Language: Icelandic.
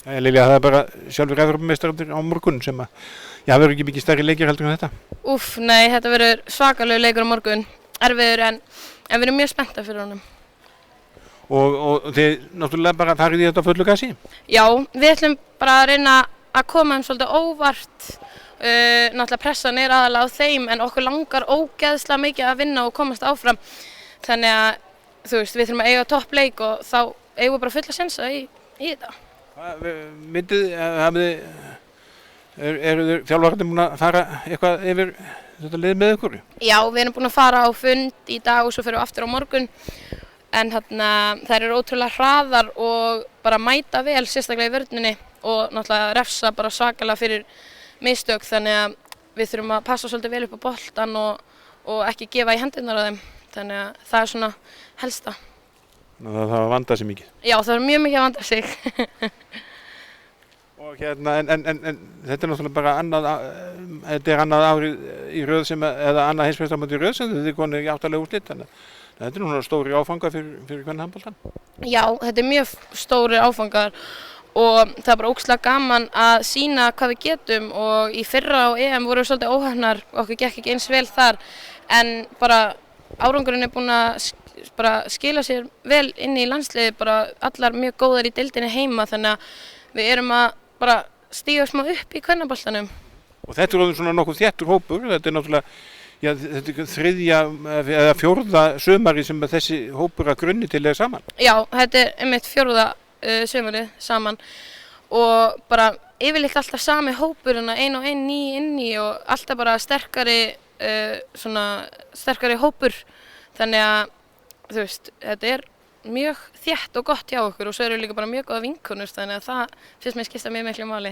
Lilja, það bara sjálfur Evrópumeistararnir á morgun sem að, já, verður ekki mikið stærri leikir heldur en þetta. Úff, nei, þetta verður svakalegu leikur á morgun, erfiður en við erum mjög spenntar fyrir honum. Og þið náttúrulega bara farið í þetta fullu gasi? Já, við ætlum bara að reyna að koma þeim svolítið óvart, náttúrulega pressan er aðalega á þeim en okkur langar ógeðslega mikið að vinna og komast áfram. Þannig að, þú veist, við þurfum að eiga toppleik og þá eigum við bara fulla sensa í þetta. Eru þjálfararnir búin að fara eitthvað yfir þetta lið með ykkur? Já, við erum búin að fara á fund í dag og svo fyrir við aftur á morgun. En þær eru ótrúlega hraðar og bara mæta vel, sérstaklega í vörninni og náttúrulega refsa bara svakalega fyrir mistök. Þannig að við þurfum að passa svolítið vel upp á boltan og ekki gefa í hendurnar á þeim. Þannig að það er svona helsta. Það var að vanda sig mikið? Já, það var mjög mikið að vanda sig. Og hérna, en þetta er náttúrulega bara annað árið í röð eða annað heimsmeistaramót í röð sem þið konið í 8 úrslit, þannig að þetta er núna stóri áfangar fyrir kvennahandboltann. Já, þetta er mjög stóri áfangar og það er bara ógeðslega gaman að sýna hvað við getum og í fyrra á EM vorum við svolítið óheppnar, okkur gekk ekki eins vel þar en bara árangurinn er búinn að bara skila sér vel inn í landsliði, bara allar mjög góðar í deildinni heima þannig að við erum að bara stíga smá upp í kvennaboltanum. Og þetta er orðinn svona nokkuð þéttur hópur, þetta er náttúrulega, já, þetta er þriðja eða fjórða sumari sem þessi hópur að grunni til er saman. Já, þetta er einmitt fjórða sumarið saman og bara yfirleitt alltaf sami hópur en ein og ein ný inni og alltaf bara sterkari hópur þannig að þú veist, þetta er mjög þétt og gott hjá okkur og svo eru líka bara mjög góða vinkonur þannig að það finnst mér skipta mjög miklu máli.